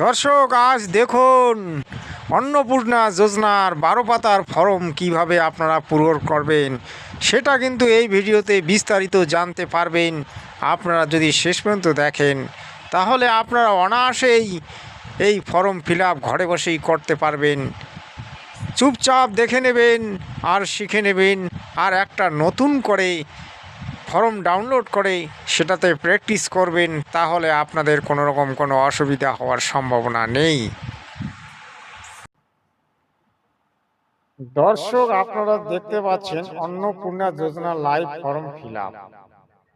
দর্শক, আজ দেখুন অন্নপূর্ণা যোজনার 12 পাতার ফর্ম কিভাবে আপনারা পূরণ করবেন, সেটা কিন্তু এই ভিডিওতে বিস্তারিত জানতে পারবেন। আপনারা যদি শেষ পর্যন্ত দেখেন তাহলে আপনারা অনায়াসেই এই ফর্ম ফিল আপ ঘরে বসেই করতে পারবেন। চুপচাপ দেখে নেবেন আর শিখে নেবেন, আর একটা নতুন করে ফর্ম ডাউনলোড করে সেটাতে প্র্যাকটিস করবেন, তাহলে আপনাদের কোনো রকম কোনো অসুবিধা হওয়ার সম্ভাবনা নেই। দর্শক, আপনারা দেখতে পাচ্ছেন অন্নপূর্ণা যোজনা লাইভ ফর্ম ফিল আপ।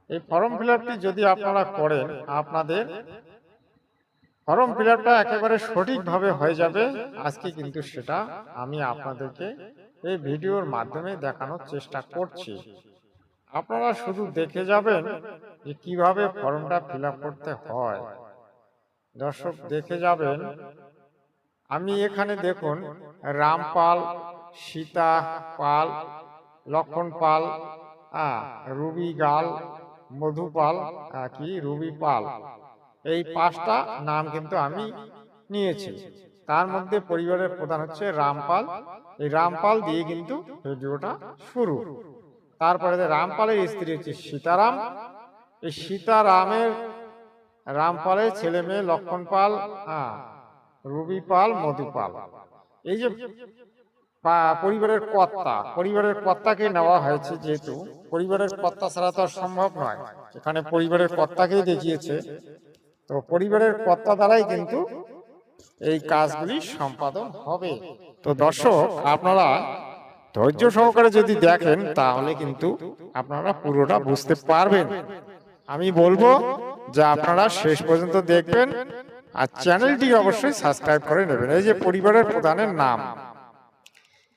এই ফর্ম ফিল আপটি যদি আপনারা করেন, আপনাদের ফর্ম ফিল আপটা একেবারে সঠিকভাবে হয়ে যাবে। আজকে কিন্তু সেটা আমি আপনাদেরকে এই ভিডিওর মাধ্যমে দেখানোর চেষ্টা করছি। আপনারা শুধু দেখে যাবেন যে কিভাবে ফর্মটা ফিল আপ করতে হয়। দর্শক, দেখে যাবেন। আমি এখানে দেখুন রামপাল, সীতা পাল, লক্ষণ পাল, রুবি গাল, মধুপাল, রুবি পাল, এই 5টা নাম কিন্তু আমি নিয়েছি। তার মধ্যে পরিবারের প্রধান হচ্ছে রামপাল। এই রামপাল দিয়ে কিন্তু ভিডিওটা শুরু। তারপরে রামপালের স্ত্রী হচ্ছে সীতারাম। এই সীতারামের রামপালের ছেলে মেয়ে লক্ষণ পাল, রুবি পাল, মধুপাল। এই যে পরিবারের কর্তাকে নেওয়া হয়েছে, যেহেতু পরিবারের কর্তা ছাড়া তো সম্ভব নয়, এখানে পরিবারের কর্তাকেই দেখিয়েছে। তো পরিবারের কর্তা দ্বারাই কিন্তু এই কাজগুলি সম্পাদন হবে। তো দর্শক, আপনারা ধৈর্য সহকারে যদি দেখেন তাহলে কিন্তু আপনারা পুরোটা বুঝতে পারবেন। আমি বলবো যে আপনারা শেষ পর্যন্ত দেখবেন, আর চ্যানেলটি অবশ্যই সাবস্ক্রাইব করে নেবেন। এই যে পরিবারের প্রধানের নাম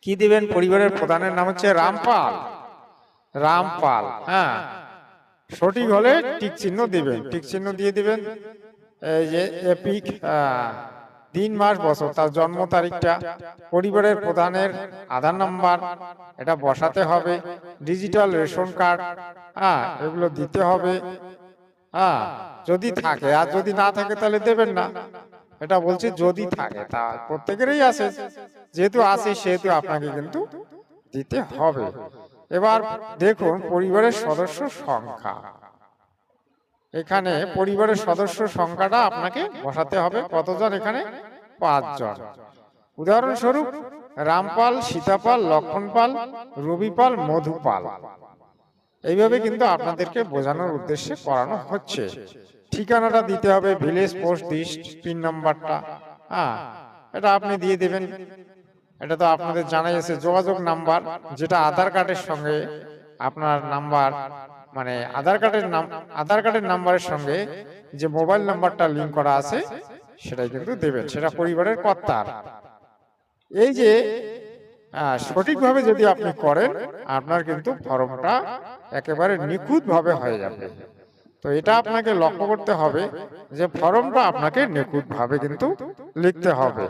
কি দিবেন? পরিবারের প্রধানের নাম হচ্ছে রামপাল। রামপাল, সঠিক হলে টিক চিহ্ন দিবেন, টিক চিহ্ন দিয়ে দিবেন। এই যে এপিক দিন মাস বছর, তার জন্ম তারিখটা, পরিবারের প্রধানের আধার নাম্বার এটা বসাতে হবে, ডিজিটাল রেশন কার্ড এগুলো দিতে হবে যদি থাকে। আর যদি না থাকে তাহলে দেবেন না। এটা বলছি যদি থাকে, তা প্রত্যেকেরই আছে, যেহেতু আছে সেহেতু আপনাকে কিন্তু দিতে হবে। এবার দেখুন পরিবারের সদস্য সংখ্যা। এখানে পরিবারের সদস্য সংখ্যাটা আপনাকে বসাতে হবে। কতজন? এখানে 5 জন। উদাহরণস্বরূপ রামপাল, সীতাপাল, লক্ষণপাল, রবিপাল, মধুপাল। এইভাবে কিন্তু আপনাদেরকে বোঝানোর উদ্দেশ্যে করানো হচ্ছে। ঠিকানাটা দিতে হবে, ভিলেজ পোস্ট লিস্ট, পিন নাম্বারটা এটা আপনি দিয়ে দেবেন। এটা তো আপনাদের জানাই আছে। যোগাযোগ নাম্বার, যেটা আধার কার্ডের সঙ্গে আপনার নাম্বার, মানে আধার কার্ডের নাম্বারের সঙ্গে যে মোবাইল নাম্বারটা লিংক করা আছে সেটাই কিন্তু দেবেন, সেটা পরিবারের কর্তার। এই যে সঠিকভাবে যদি আপনি করেন, আপনার কিন্তু ফর্মটা একেবারে নিখুঁতভাবে হয়ে যাবে। তো এটা আপনাকে লক্ষ্য করতে হবে যে ফর্মটা আপনাকে নিখুঁতভাবে কিন্তু লিখতে হবে।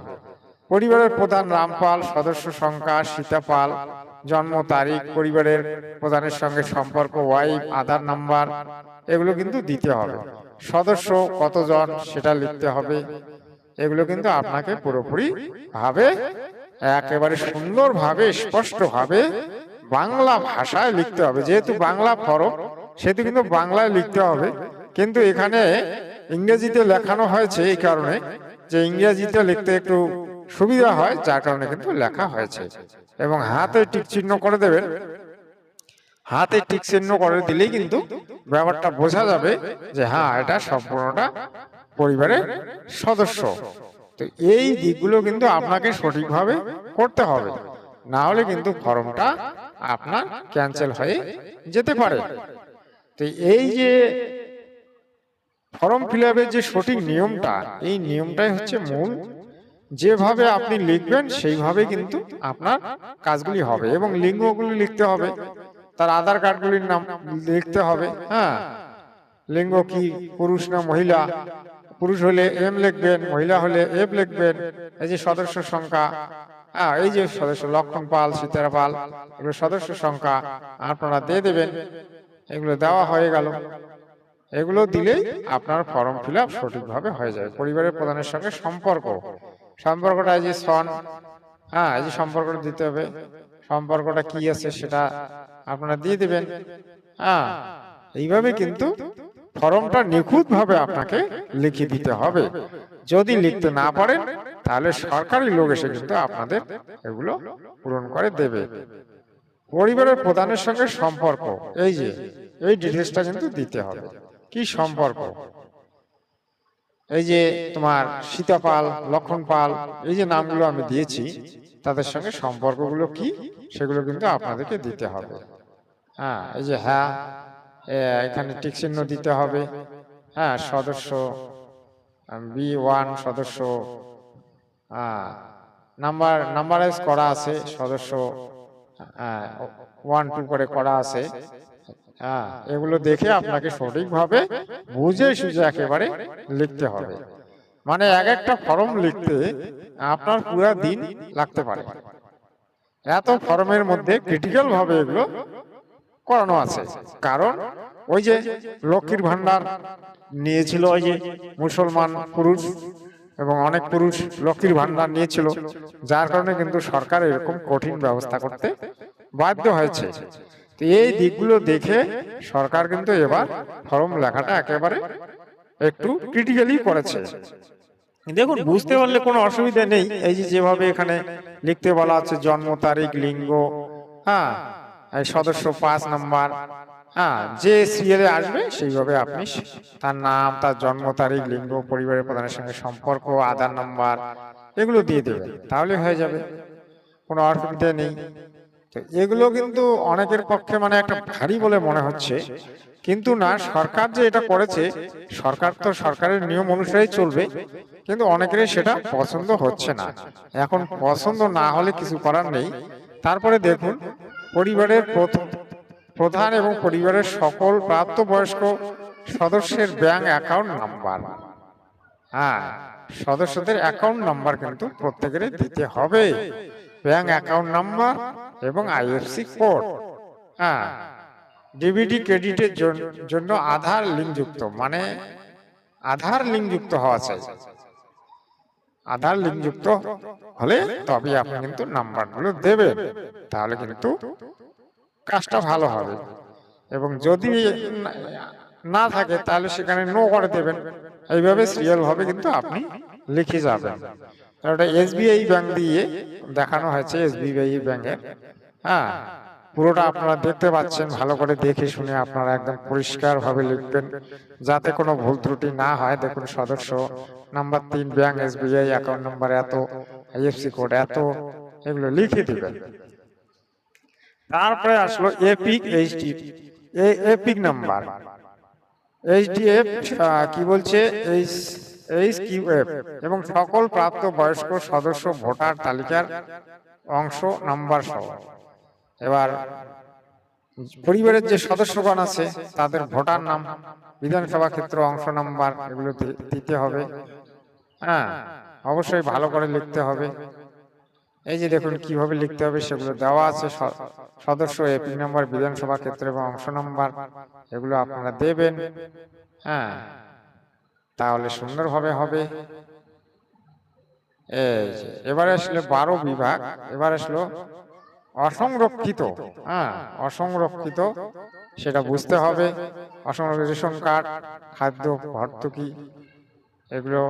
পরিবারের প্রধান রামপাল, সদস্য সংখ্যা সীতাপাল, জন্ম তারিখ, পরিবারের প্রধানের সঙ্গে সম্পর্ক, ওয়াইফ, আধার নাম্বার, এগুলো কিন্তু দিতে হবে। সদস্য কতজন সেটা লিখতে হবে। এগুলো কিন্তু আপনাকে পুরোপুরি ভাবে একেবারে সুন্দরভাবে স্পষ্টভাবে বাংলা ভাষায় লিখতে হবে। যেহেতু বাংলা ফর্ম, সেহেতু কিন্তু বাংলায় লিখতে হবে। কিন্তু এখানে ইংরেজিতে লেখানো হয়েছে এই কারণে যে ইংরেজিতে লিখতে একটু সুবিধা হয়, যার কারণে কিন্তু লেখা হয়েছে। এবং হাতে টিক চিহ্ন করে দেবেন। হাতে টিক চিহ্ন করে দিলেই কিন্তু ব্যাপারটা বোঝা যাবে যে এটা সম্পূর্ণটা পরিবারের সদস্য। তো এই দিকগুলো কিন্তু আপনাকে সঠিকভাবে করতে হবে, না হলে কিন্তু ফর্মটা আপনার ক্যান্সেল হয়ে যেতে পারে। তো এই যে ফর্ম ফিল আপের যে সঠিক নিয়মটা, এই নিয়মটাই হচ্ছে মূল। যেভাবে আপনি লিখবেন সেইভাবে কিন্তু আপনার কাজগুলি হবে। এবং লিঙ্গগুলি লিখতে হবে, তার আধার কার্ডগুলির নাম লিখতে হবে। লিঙ্গ কি, পুরুষ না মহিলা, পুরুষ হলে এম লিখবেন, মহিলা হলে এফ লিখবেন। এই যে সদস্য সংখ্যা, এই যে সদস্য লক্ষণ পাল, সীতারা পাল, এগুলো সদস্য সংখ্যা আপনারা দিয়ে দেবেন। এগুলো দেওয়া হয়ে গেল। এগুলো দিলেই আপনার ফর্ম ফিল আপ সঠিকভাবে হয়ে যাবে। পরিবারের প্রধানের সঙ্গে সম্পর্কটা এই যে সন, হ্যাঁ এই যে সম্পর্কটা দিতে হবে, সম্পর্কটা কি আছে সেটা আপনারা দিয়ে দিবেন। হ্যাঁ, এইভাবে কিন্তু ফর্মটা নিখুঁতভাবে আপনাকে লিখে দিতে হবে। যদি লিখতে না পারেন তাহলে সরকারি লোক এসে কিন্তু আপনাদের এগুলো পূরণ করে দেবে। পরিবারের প্রধানের সঙ্গে সম্পর্ক, এই যে এই ডিটেলসটা কিন্তু দিতে হবে। কি সম্পর্ক, এই যে তোমার সীতাপাল, লক্ষণ পাল, এই যে নামগুলো আমি দিয়েছি তাদের সঙ্গে সম্পর্কগুলো কি সেগুলো কিন্তু আপনাদেরকে দিতে হবে। হ্যাঁ, এই যে হ্যাঁ এখানে টিক চিহ্ন দিতে হবে। হ্যাঁ, সদস্য B1 সদস্য, নাম্বারাইজ করা আছে, সদস্য 1 2 করে করা আছে। হ্যাঁ, এগুলো দেখে আপনাকে সঠিকভাবে বুঝে সুঝে একেবারে লিখতে হবে। মানে এক একটা ফর্ম লিখতে আপনার পুরো দিন লাগতে পারে, এত ফর্মের মধ্যে ক্রিটিক্যাল ভাবে এগুলো করানো আছে। কারণ ওই যে লক্ষ্মীর ভান্ডার নিয়েছিল ওই যে মুসলমান পুরুষ, এবং অনেক পুরুষ লক্ষ্মীর ভান্ডার নিয়েছিল, যার কারণে কিন্তু সরকার এরকম কঠিন ব্যবস্থা করতে বাধ্য হয়েছে। তো এই দিকগুলো দেখে সরকার কিন্তু এবার ফর্ম লেখাটা একেবারে একটু ক্রিটিক্যালি করেছে। দেখুন, বুঝতে পারলে কোনো অসুবিধা নেই। এই যে যেভাবে এখানে লিখতে বলা আছে জন্ম তারিখ, লিঙ্গ, হ্যাঁ সদস্য 5 নাম্বার, হ্যাঁ যে সিরিয়ালে আসবে সেইভাবে আপনি তার নাম, তার জন্ম তারিখ, লিঙ্গ, পরিবারের প্রধানের সঙ্গে সম্পর্ক, আধার নাম্বার এগুলো দিয়ে দেবেন, তাহলে হয়ে যাবে, কোনো অসুবিধা নেই। তো এগুলো কিন্তু অনেকের পক্ষে মানে একটা ভারী বলে মনে হচ্ছে, কিন্তু না, সরকার যে এটা করেছে, সরকার তো সরকারের নিয়ম অনুসারে চলবে, কিন্তু অনেকেরই সেটা পছন্দ হচ্ছে না। এখন পছন্দ না হলে কিছু করার নেই। তারপরে দেখুন, পরিবারের প্রধান এবং পরিবারের সকল প্রাপ্তবয়স্ক সদস্যের ব্যাংক অ্যাকাউন্ট নাম্বার, হ্যাঁ সদস্যদের অ্যাকাউন্ট নাম্বার কিন্তু প্রত্যেকেরই দিতে হবে। ব্যাংক অ্যাকাউন্ট নাম্বার এবং IFSC কোড। হ্যাঁ, ডিবিটি ক্রেডিটের জন্য আধার লিঙ্ক যুক্ত, মানে আধার লিঙ্ক যুক্ত হওয়া চাই। আধার লিঙ্ক যুক্ত হলে তবে আপনি কিন্তু নাম্বারগুলো দেবেন, তাহলে কিন্তু কাজটা ভালো হবে। এবং যদি না থাকে তাহলে সেখানে নো করে দেবেন। এইভাবে সিরিয়াল ভাবে কিন্তু আপনি লিখে যাবেন। ওটা SBI ব্যাংক দিয়ে দেখানো হয়েছে, SBI ব্যাংকের। হ্যাঁ, পুরোটা আপনারা দেখতে পাচ্ছেন, ভালো করে দেখে শুনে আপনারা একদম পরিষ্কার ভাবে লিখবেন যাতে কোনো ভুল ত্রুটি না হয়। দেখুন, সদস্য number 3 bank SBI, account number এত, IFSC কোড এত, এগুলো লিখে দিবেন। তারপরে আসলো এপিক নাম্বার, HDF কি বলছে, HQF এবং সকল প্রাপ্ত বয়স্ক সদস্য ভোটার তালিকার অংশ নাম্বার সহ। এবার পরিবারের যে সদস্যগণ আছে তাদের ভোটার নাম, বিধানসভা ক্ষেত্র অংশ নাম্বার, এগুলো দিতে হবে। হ্যাঁ, অবশ্যই ভালো করে লিখতে হবে। এই যে দেখুন কিভাবে লিখতে হবে সেগুলো দেওয়া আছে, সদস্য, এপিক নাম্বার, বিধানসভা ক্ষেত্র এবং অংশ নাম্বার, এগুলো আপনারা দেবেন। হ্যাঁ, তাহলে সুন্দরভাবে হবে। এবারে আসলে 12 বিভাগ, এবার আসলো অসংরক্ষিত। হ্যাঁ, অসংরক্ষিত সেটা বুঝতে হবে। অসংরক্ষিত রেশন কার্ড, খাদ্য ভর্তুকি, এগুলো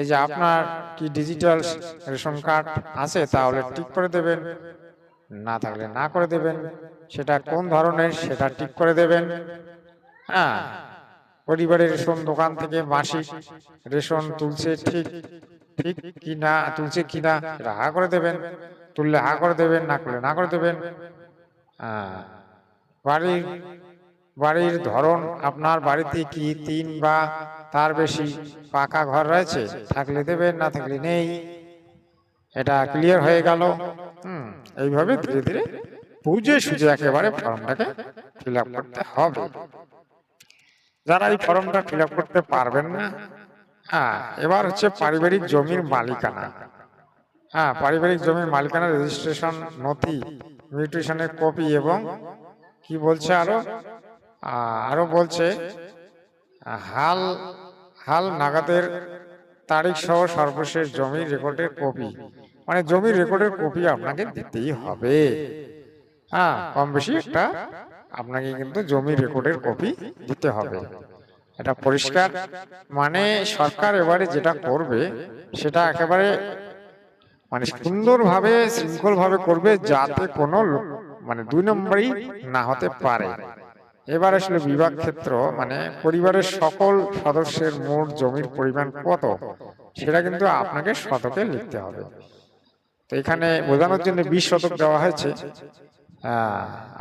এই যে আপনার কি ডিজিটাল রেশন কার্ড আছে তাহলে টিক করে দেবেন, না থাকলে না করে দেবেন। সেটা কোন ধরনের সেটা টিক করে দেবেন। হ্যাঁ, পরিবারের রেশন দোকান থেকে মাসিক রেশন তুলছে ঠিক কি না, তুলছে কি না সেটা হা করে দেবেন, তুললে হা করে দেবেন, না করলে না করে দেবেন। বাড়ির ধরন, আপনার বাড়িতে কি 3 বা তার বেশি পাকা ঘর রয়েছে, থাকলে দেবেন, না থাকলে নেই। এটা ক্লিয়ার হয়ে গেল। এইভাবে ধীরে ধীরে বুঝে সুঝে একেবারে ফর্মটাকে ফিল আপ করতে হবে। যারা এই ফর্মটা ফিল আপ করতে পারবেন না, হ্যাঁ এবার হচ্ছে পারিবারিক জমির মালিকানা। হ্যাঁ, পারিবারিক জমির মালিকানা রেজিস্ট্রেশন নথি, মিউটেশনের কপি এবং কি বলছে আরো বলছে হাল হাল নাগাদের তারিখ সহ সর্বশেষ জমির রেকর্ডের কপি, মানে জমির রেকর্ডের কপি আপনাকে দিতেই হবে। হ্যাঁ, কম বেশি একটা আপনাকে কিন্তু জমির রেকর্ডের কপি দিতে হবে। এটা পরিষ্কার, মানে সরকার এবারে যেটা করবে সেটা একেবারে মানে সুন্দরভাবে শৃঙ্খলভাবে করবে, যাতে কোনো মানে 2 নম্বরই না হতে পারে। এবার আসলে বিভাগ ক্ষেত্র মানে পরিবারের সকল সদস্যের মোট জমির পরিমাণ কত সেটা কিন্তু আপনাকে শতকে লিখতে হবে। তো এখানে বোঝানোর জন্য 20 শতক দেওয়া হয়েছে।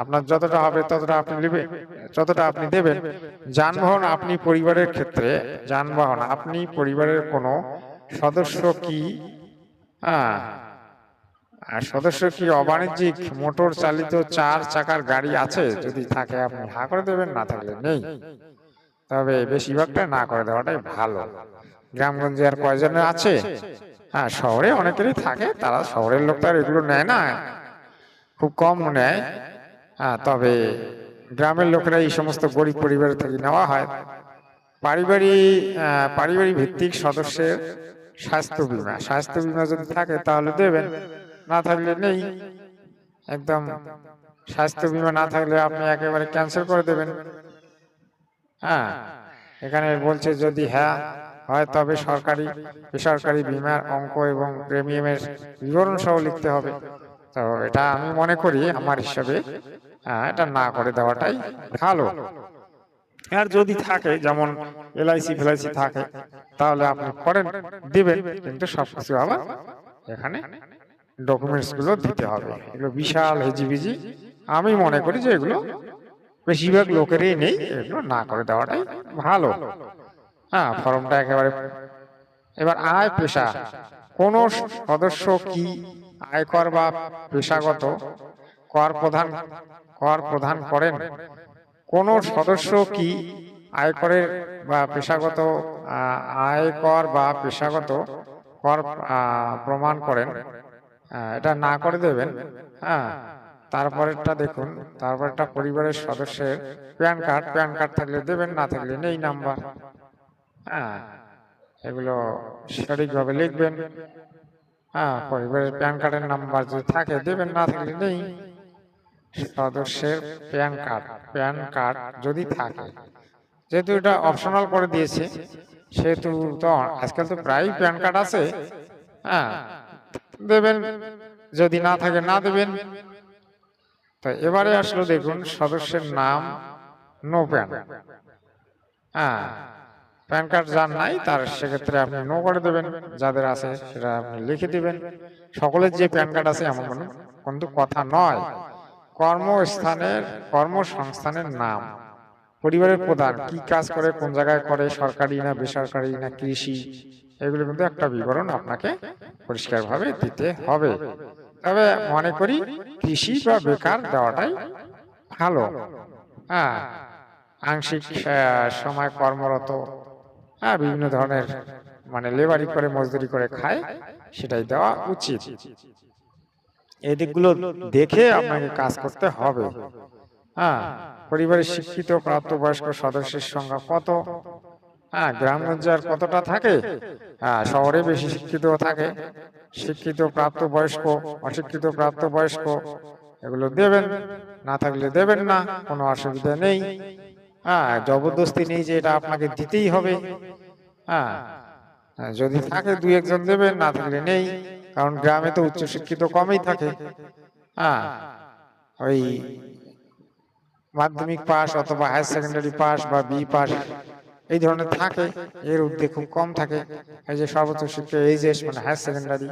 আপনার যতটা হবে ততটা আপনি নেবেন, যতটা আপনি দেবেন। যানবাহন আপনি পরিবারের ক্ষেত্রে যানবাহন আপনি পরিবারের কোনো সদস্য কি সদস্য কি অবাণিজ্যিক মোটর চালিত 4 চাকার গাড়ি আছে? যদি থাকে আপনি হ্যাঁ করে দেবেন, না থাকলে নেই। তবে বেশিরভাগটা না করে দেওয়াটাই ভালো। গ্রামগঞ্জে আর কয়জনের আছে? হ্যাঁ, শহরে অনেকেরই থাকে, তারা শহরের লোক তো আর এগুলো নেয় না, খুব কম নেয়। তবে গ্রামের লোকেরা এই সমস্ত গরিব পরিবার থেকে নেওয়া হয়। পারিবারিক ভিত্তিক সদস্যের স্বাস্থ্য বীমা যদি থাকে তাহলে দেবেন, না থাকলে নেই। একদম স্বাস্থ্য বীমা না থাকলে আপনি একেবারে ক্যান্সেল করে দেবেন। এখানে বলছে যদি হ্যাঁ হয় তবে সরকারি বেসরকারি বীমার অঙ্ক এবং প্রিমিয়ামের বিবরণ সহ লিখতে হবে। তো এটা আমি মনে করি আমার হিসাবে এটা না করে দেওয়াটাই ভালো। আর যদি থাকে যেমন এলআইসি ফেলাইসি থাকে তাহলে আপনি করেন, দিবেন, কিন্তু সবকিছু আবার এখানে ডকুমেন্টস গুলো দিতে হবে। এগুলো বিশাল হেজিবিজি, আমি মনে করি যে এগুলো বেশিরভাগ লোকেরই নেই, এগুলো না করে দেওয়াটাই ভালো। ফর্মটা একেবারে। এবার আয় পেশা, কোন সদস্য কি আয়কর বা পেশাগত কর প্রদান করেন? কোন সদস্য কি আয়করের বা পেশাগত আয়কর বা পেশাগত কর প্রমাণ করেন? এটা না করে দেবেন। তারপরেরটা দেখুন, তারপরটা পরিবারের সদস্যের প্যান কার্ড থাকলে দেবেন, না থাকলে নেই নাম্বার। এগুলো সঠিকভাবে লিখবেন। পরিবারের প্যান কার্ডের নাম্বার যদি থাকে দেবেন, না থাকলে নেই। সদস্যের প্যান কার্ড যদি থাকে, যেহেতু এটা অপশনাল করে দিয়েছে সেহেতু তো আজকাল তো প্রায় প্যান কার্ড আছে, দেবেন। যদি না থাকে না দেবেন। তো এবারে আসলে দেখুন সদস্যের নাম নো প্যান। প্যান কার্ড যার নাই তার সেক্ষেত্রে আপনি নো করে দেবেন, যাদের আছে সেটা আপনি লিখে দিবেন। সকলের যে প্যান কার্ড আছে এমন কিন্তু কথা নয়। কর্মসংস্থানের নাম, পরিবারের প্রধান কি কাজ করে, কোন জায়গায় করে, সরকারি না বেসরকারি না কৃষি, এগুলো কিন্তু একটা বিবরণ আপনাকে পরিষ্কারভাবে দিতে হবে। তবে মনে করি কৃষি বা বেকার দেওয়াটাই ভালো। আংশিক সময় কর্মরত, বিভিন্ন ধরনের মানে লেবারি করে মজদুরি করে খায়, সেটাই দেওয়া উচিত। এই দিকগুলো দেখে আপনাকে কাজ করতে হবে। পরিবারের শিক্ষিত প্রাপ্তবয়স্ক সদস্যের সংখ্যা কত? গ্রামগঞ্জে আর কতটা থাকে? শহরে বেশি শিক্ষিত থাকে। শিক্ষিত প্রাপ্তবয়স্ক, অশিক্ষিত প্রাপ্তবয়স্ক এগুলো দেবেন, না থাকলে দেবেন না, কোনো অসুবিধা নেই। জবরদস্তি নেই যে এটা আপনাকে দিতেই হবে। যদি থাকে 2-1 দেবেন, না থাকলে নেই। কারণ গ্রামে তো উচ্চশিক্ষিত কমই থাকে। ওই মাধ্যমিক পাস অথবা হায়ার সেকেন্ডারি পাস বা বি পাস এই ধরনের থাকে, এর উদ্যোগ খুব কম থাকে। এই যে সর্বোচ্চ শিক্ষা এইচএস মানে হায়ার সেকেন্ডারি।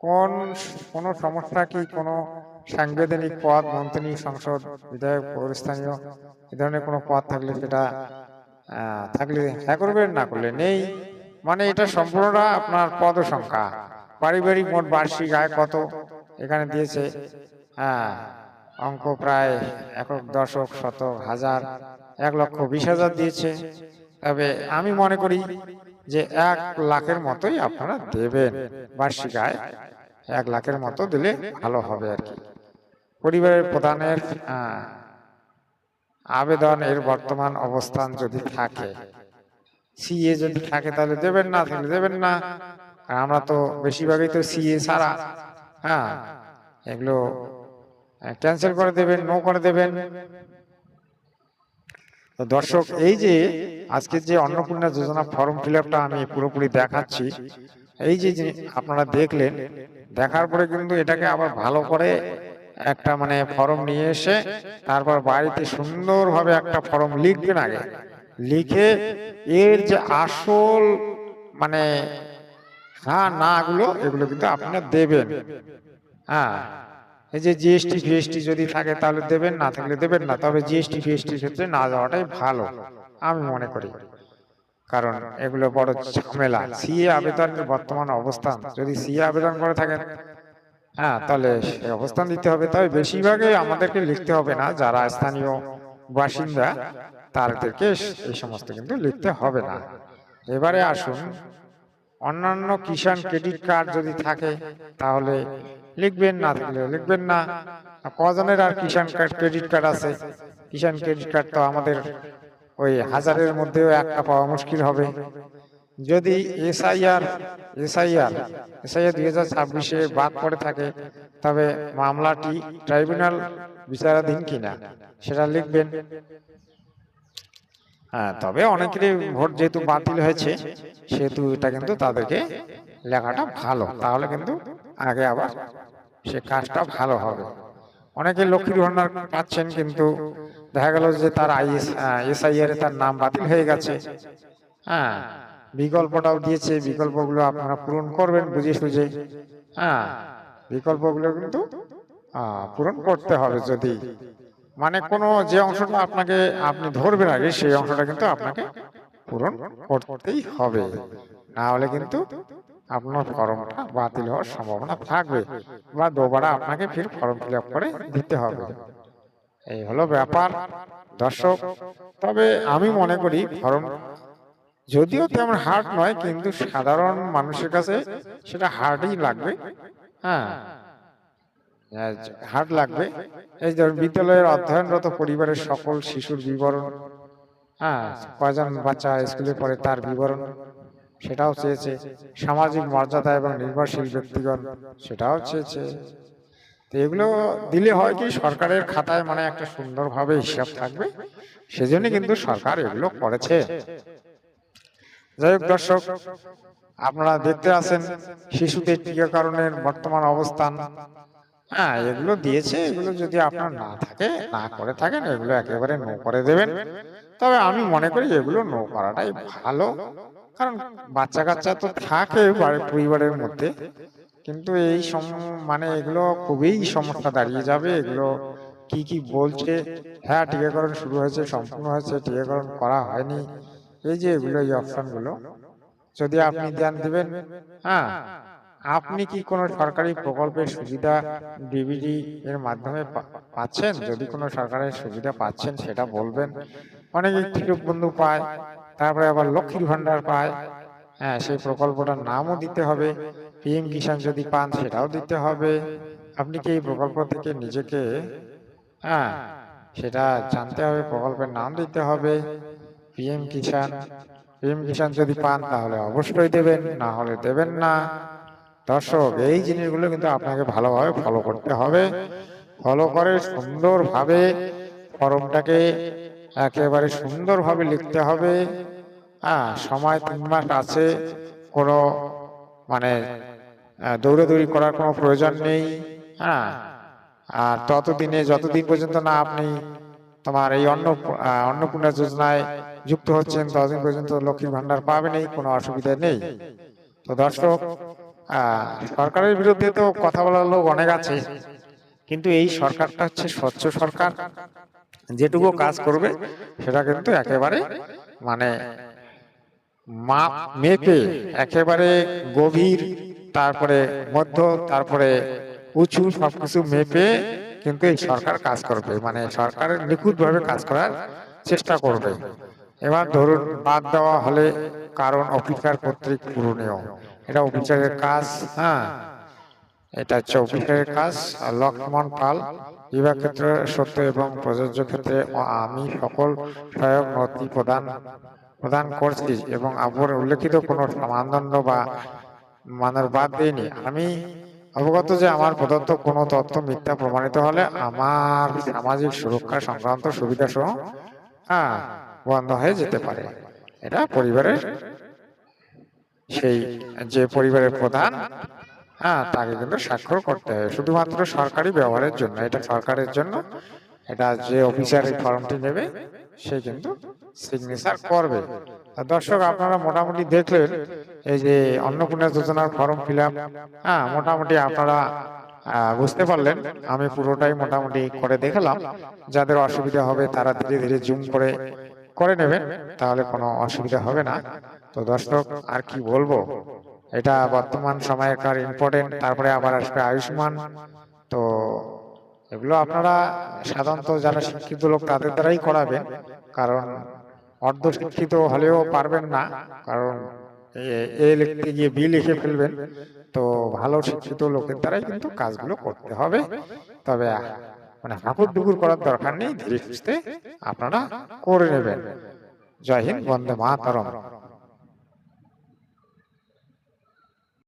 কোন সমস্যা কি, কোন সাংবিধানিক পদ, মন্ত্রী, সংসদ, বিধায়ক, পৌরস্থানীয় এই ধরনের কোনো পদ থাকলে সেটা থাকলে হ্যাঁ করবেন, না করলে নেই। মানে এটা সম্পূর্ণটা আপনার পদ সংখ্যা। পারিবারিক মোট বার্ষিক আয় কত এখানে দিয়েছে। অঙ্ক প্রায় একক, দশক, শতক, হাজার, 1,20,000 দিয়েছে। তবে আমি মনে করি যে 1 লাখের মতোই আপনারা দেবেন। বার্ষিক আয় 1 লাখের মতো দিলে ভালো হবে আর কি। পরিবারের প্রধানের আবেদন এর বর্তমান অবস্থান যদি থাকে, সিএ যদি থাকে তাহলে দেবেন, না থাকলে দেবেন না। আর আমরা তো বেশিরভাগই তো সিএ ছাড়া। হ্যাঁ, এগুলো ক্যান্সেল করে দেবেন, নো করে দেবেন। তো দর্শক, এই যে আজকে যে অন্নপূর্ণা যোজনা ফর্ম ফিল আপটা আমি পুরোপুরি দেখাচ্ছি, এই যে আপনারা দেখলেন, দেখার পরে কিন্তু এটাকে আবার ভালো করে একটা মানে ফর্ম নিয়ে এসে তারপর বাড়িতে সুন্দরভাবে একটা ফর্ম লিখবেন আগে। লিখে এর যে আসল মানে হ্যাঁ না গুলো, এগুলো কিন্তু আপনারা দেবেন। হ্যাঁ, এই যে জিএসটি ফিএসটি যদি থাকে তাহলে দেবেন, না থাকলে দেবেন না। তবে জিএসটি ফিএসটির ক্ষেত্রে না যাওয়াটাই ভালো আমি মনে করি, কারণ এগুলো বড় ঝামেলা। সিএ আবেদনের বর্তমান অবস্থান, যদি সিএ আবেদন করে থাকেন, হ্যাঁ, তাহলে সে অবস্থান দিতে হবে। তবে বেশিরভাগই আমাদেরকে লিখতে হবে না, যারা স্থানীয় বাসিন্দা তাদেরকে এই সমস্ত কিন্তু লিখতে হবে না। এবারে আসুন, অন্যান্য কিষাণ ক্রেডিট কার্ড যদি থাকে তাহলে লিখবেন, না থাকলে লিখবেন না। কজনের আর কিষাণ ক্রেডিট কার্ড আছে? কিষাণ ক্রেডিট কার্ড তো আমাদের ওই হাজারের মধ্যেও একটা পাওয়া মুশকিল হবে। যদি এসআইআর 2026-এ বাদ পড়ে থাকে, তবে মামলাটি ট্রাইব্যুনাল বিচারাধীন কিনা সেটা লিখবেন। হ্যাঁ, তবে অনেকেরই ভোট যেহেতু বাতিল হয়েছে, সেহেতু এটা কিন্তু তাদেরকে লেখাটা ভালো, তাহলে কিন্তু আগে আবার সে কাজটা ভালো হবে। অনেকে লক্ষ্মীর ভান্ডার পাচ্ছেন, কিন্তু দেখা গেল যে তার এসআইআর এ তার নাম বাতিল হয়ে গেছে। হ্যাঁ, বিকল্পটাও দিয়েছে, বিকল্পগুলো আপনারা পূরণ করবেন বুঝে সুঝে। হ্যাঁ, বিকল্পগুলো কিন্তু পূরণ করতে হবে। যদি মানে কোনো যে অংশটা আপনাকে আপনি ধরবেন আগে, সেই অংশটা কিন্তু আপনাকে পূরণ করতেই হবে, না হলে কিন্তু আপনার ফর্মটা বাতিল হওয়ার সম্ভাবনা থাকবে, বা দুবারা আপনাকে ফির ফর্ম ফিল আপ করে দিতে হবে। এই হলো ব্যাপার দর্শক। তবে আমি মনে করি ফর্ম যদিও তেমন হার্ড নয়, কিন্তু সাধারণ মানুষের কাছে সেটা হার্ডই লাগবে। হ্যাঁ, হার্ড লাগবে। এই ধরুন, বিদ্যালয়ের অধ্যয়নরত পরিবারের সকল শিশুর বিবরণ, হ্যাঁ, কয়জন বাচ্চা স্কুলে পড়ে তার বিবরণ, সেটাও চেয়েছে। সামাজিক মর্যাদা এবং নির্ভরশীল ব্যক্তিগণ, সেটাও চেয়েছে। তো এগুলো দিলে হয় কি, সরকারের খাতায় মানে একটা সুন্দরভাবে হিসাব থাকবে, সেজন্য কিন্তু সরকার এগুলো করেছে। যাই হোক দর্শক, আপনারা দেখতে আছেন শিশুদের টিকাকরণের বর্তমান অবস্থান। হ্যাঁ, এগুলো দিয়েছে, এগুলো যদি আপনার না করে থাকেন, এগুলো একেবারে নো করে দেবেন। তবে আমি মনে করি এগুলো নো করাটাই ভালো, কারণ বাচ্চা কাচ্চা তো থাকে পরিবারের মধ্যে, কিন্তু এই মানে এগুলো খুবই সমস্যা দাঁড়িয়ে যাবে। এগুলো কি কি বলছে, হ্যাঁ টিকাকরণ শুরু হয়েছে, সম্পূর্ণ হয়েছে, টিকাকরণ করা হয়নি, এই যে এগুলো, এই অপশনগুলো যদি আপনি ধ্যান দিবেন। হ্যাঁ, আপনি কি কোনো সরকারি প্রকল্পের সুবিধা ডিবিডি এর মাধ্যমে পাচ্ছেন? যদি কোনো সরকারের সুবিধা পাচ্ছেন সেটা বলবেন। অনেকে কৃষক বন্ধু পায়, তারপরে আবার লক্ষ্মীর ভান্ডার পায়। হ্যাঁ, সেই প্রকল্পটার নামও দিতে হবে। পিএম কিষাণ যদি পান, সেটাও দিতে হবে। আপনি কি এই প্রকল্প থেকে নিজেকে, হ্যাঁ, সেটা জানতে হবে, প্রকল্পের নাম দিতে হবে। পিএম কিষাণ যদি পান তাহলে অবশ্যই দেবেন, না হলে দেবেন না। দর্শক, এই জিনিসগুলো কিন্তু আপনাকে ভালোভাবে ফলো করতে হবে। ফলো করে সুন্দরভাবে ফর্মটাকে একেবারে সুন্দরভাবে লিখতে হবে। হ্যাঁ, সময় 3 মাস আছে, কোনো মানে দৌড়াদৌড়ি করার কোনো প্রয়োজন নেই। হ্যাঁ, আর যতদিন পর্যন্ত না আপনি তোমার এই অন্নপূর্ণা যোজনায় যুক্ত হচ্ছেন, ততদিন পর্যন্ত লক্ষ্মীর ভান্ডার পাবেনই, কোনো অসুবিধা নেই। তো দর্শক, সরকারের বিরুদ্ধে তো কথা বলার লোক অনেক আছে, কিন্তু এই সরকারটা হচ্ছে স্বচ্ছ সরকার। যেটুকু কাজ করবে সেটা কিন্তু একেবারে মানে মাপ মেপে, একেবারে গভীর, তারপরে মধ্য, তারপরে উঁচু, সবকিছু মেপে কিন্তু এই সরকার কাজ করবে। মানে সরকারের নিখুঁতভাবে কাজ করার চেষ্টা করবে। এবার ধরুন বাদ দেওয়া হলে কারণ অফিসার কর্তৃক পূরণীয়, এটা অফিসারের কাজ। হ্যাঁ, এটা হচ্ছে অফিসারের কাজ। লক্ষ্মণ পাল, বিভাগ ক্ষেত্রে সত্য এবং প্রযোজ্য ক্ষেত্রে আমি সকল সহায়ক নথি প্রদান প্রদান করছি এবং উপরে উল্লেখিত কোনো মানদণ্ড বা মানের বাদ দিইনি। আমি অবগত যে আমার প্রদত্ত কোনো তথ্য মিথ্যা প্রমাণিত হলে আমার সামাজিক সুরক্ষা সংক্রান্ত সুবিধা সহ বন্ধ হয়ে যেতে পারে। এটা পরিবারের সেই যে পরিবারের প্রধান তাকে কিন্তু স্বাক্ষর করতে হবে, শুধুমাত্র সরকারি ব্যবহারের জন্য। এটা সরকারের জন্য, এটা যে অফিসার এই ফর্মটি নেবে সে কিন্তু সিগনেচার করবে। দর্শক, আপনারা মোটামুটি দেখলেন এই যে অন্নপূর্ণা যোজনার ফর্ম ফিল আপ, মোটামুটি আপনারা বুঝতে পারলেন। আমি পুরোটাই মোটামুটি করে দেখালাম। যাদের অসুবিধা হবে তারা ধীরে ধীরে জুম করে করে নেবেন, তাহলে কোনো অসুবিধা হবে না। তো দর্শক, আর কি বলবো, এটা বর্তমান সময়কার ইম্পর্টেন্ট। তারপরে আবার আসবে আয়ুষ্মান। তো এগুলো আপনারা সাধারণত যারা শিক্ষিত লোক তাদের দ্বারাই করাবেন, কারণ অর্ধ শিক্ষিত হলেও পারবেন না, কারণ এ লিখতে গিয়ে বি লিখে ফেলবেন। তো ভালো শিক্ষিত লোকের দ্বারাই কিন্তু কাজগুলো করতে হবে। তবে মানে হাঁকুর ডুকুর করার দরকার নেই, ধীরে সুস্থে আপনারা করে নেবেন। জয় হিন্দ, বন্দে মাতরম।